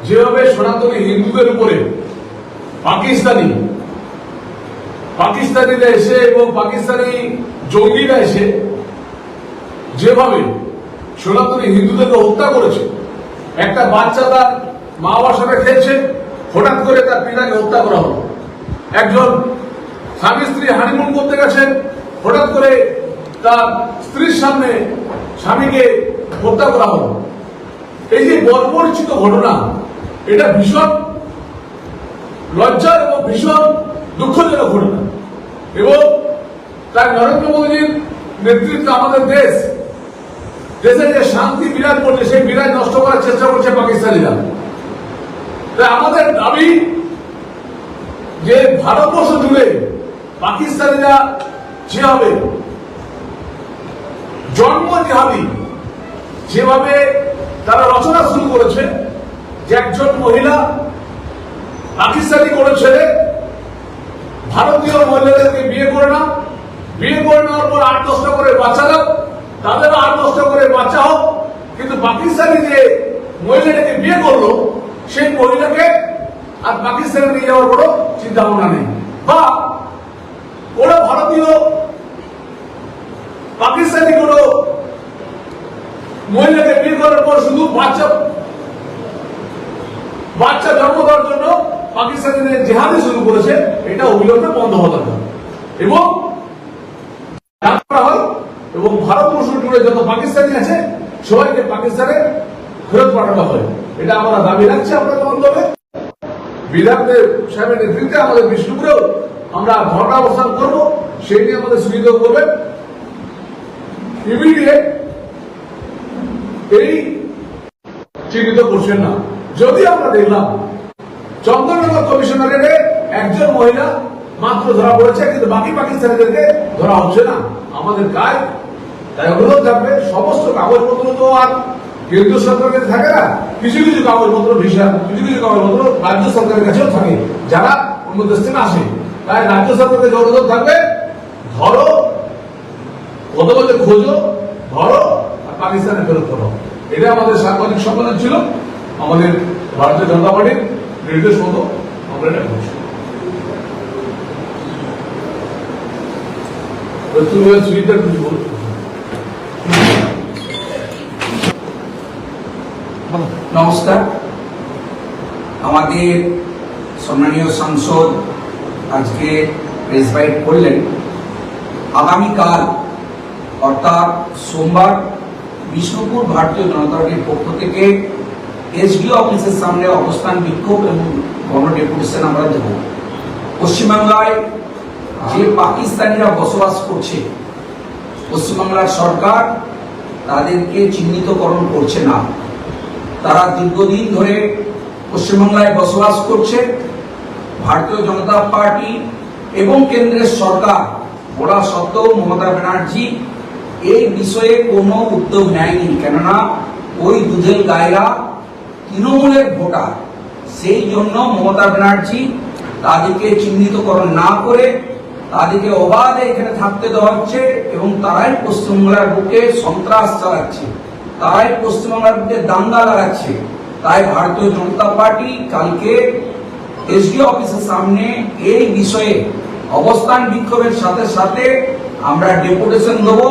যেভাবে সনাতনী হিন্দুদের উপরে পাকিস্তানিরা এসে এবং পাকিস্তানি জঙ্গিরা এসে যেভাবে সনাতনী হিন্দুদেরকে হত্যা করেছে, একটা বাচ্চা তার মা বাবার সাথে খেলছে, হঠাৎ করে তার পিতাকে হত্যা করা হলো। একজন স্বামী স্ত্রী হানিমুন করতে গেছেন, হঠাৎ করে তার স্ত্রীর সামনে স্বামীকে হত্যা করা হলো। এই যে বর্বরচিত ঘটনা, এটা ভীষণ লজ্জার এবং ভীষণ দুঃখজনক ঘটনা। এবং তাই নরেন্দ্র মোদীর নেতৃত্বে আমাদের দেশে যে শান্তি বিরাজ করছে, সেই বিরাজ নষ্ট করার চেষ্টা করছে পাকিস্তানিরা। তাই আমাদের দাবি যে ভারতবর্ষ জুড়ে পাকিস্তানিরা যেভাবে জন্ম জিহাদি যেভাবে তারা রচনা শুরু করেছে, যে একজন মহিলা পাকিস্তানি কোনো ছেলে ভারতীয় মহিলাদেরকে বিয়ে করে নেওয়ার পর 8-10টা করে বাচ্চা দাও, তাদেরও 8-10টা করে বাচ্চা হোক, কিন্তু পাকিস্তানি যে মহিলাটাকে বিয়ে করলো সেই মহিলাকে আর পাকিস্তানে নিয়ে যাওয়ার কোনো চিন্তা ভাবনা নেই। বা কোনো ভারতীয় পাকিস্তানি কোনো মহিলাকে বিয়ে করার পর শুধু বাচ্চা জন্ম দেওয়ার জন্য পাকিস্তানিদের জেহাদি শুরু করেছে, এটা অবিলম্বে বন্ধ হওয়া দরকার। এবং ভারতবর্ষ জুড়ে যত পাকিস্তানি আছে সবাইকে পাকিস্তানে ফেরত পাঠানো হয়, এটা আমরা দাবি রাখছি। আপনাদের মাধ্যমে বিধায়ক সাহেবের নেতৃত্বে আমাদের বিষ্ণুপুরেও আমরা ধর্ণা অবস্থান করবো, সেই নিয়ে আমাদের সুবিধা করবেন। ইমিডিয়েট এই চিহ্নিত করছেন না। যদি আমরা দেখলাম চন্দননগর কমিশনারের একজন মহিলা মাত্র ধরা পড়েছে, কিন্তু বাকি পাকিস্তানিদেরকে ধরা হচ্ছে না, আমাদের কাজ তাই অনুরোধ থাকবে। সমস্ত কাগজপত্র তো আর কেন্দ্রীয় সরকারের থাকে না, কিছু কিছু কাগজপত্র ভিসা, কিছু কাগজপত্র রাজ্য সরকারের কাছেও থাকে যারা অন্য দেশ থেকে আসে। তাই রাজ্য সরকারের অনুরোধ থাকবে, ধরো, কত বলতে খোঁজো, ধরো আর পাকিস্তানে ফেরত করো। এটা আমাদের সাংবাদিক সম্মেলন ছিল, আমাদের ভারতীয় জনতা পার্টির নির্দেশ মতো আমরা এটা করছি। নমস্কার। আমাদের সম্মানীয় সাংসদ আজকে প্রেস বাইট করলেন। আগামীকাল অর্থাৎ সোমবার বিষ্ণুপুর ভারতীয় জনতা পার্টির পক্ষ থেকে এসডিও অফিসের সামনে অবস্থান বিক্ষোভ এবং গণডেপুটেশন আমরা দেব। পশ্চিমবাংলায় যে পাকিস্তানিরা বসবাস করছে, পশ্চিমবাংলার সরকার তাদেরকে চিহ্নিতকরণ করছে না। তারা দীর্ঘদিন ধরে পশ্চিমবাংলায় বসবাস করছে। ভারতীয় জনতা পার্টি এবং কেন্দ্রের সরকার বলা সত্ত্বেও মমতা ব্যানার্জি এই বিষয়ে কোনো উদ্যোগ নেয়নি। কেননা ওই দুধেল গায়েরা তৃণমূলের ভোটার, সেই জন্য মমতা ব্যানার্জি তাদেরকে চিহ্নিতকরণ না করে তাদেরকে অবাধে এখানে থাকতে দেওয়া হচ্ছে এবং তারাই পশ্চিমবাংলার বুকে সন্ত্রাস চালাচ্ছে, তারাই পশ্চিমবাংলার বুকে দাঙ্গা লাগাচ্ছে। তাই ভারতীয় জনতা পার্টি কালকে এসডিও অফিসের সামনে এই বিষয়ে অবস্থান বিক্ষোভের সাথে সাথে আমরা ডেপুটেশন দেবো।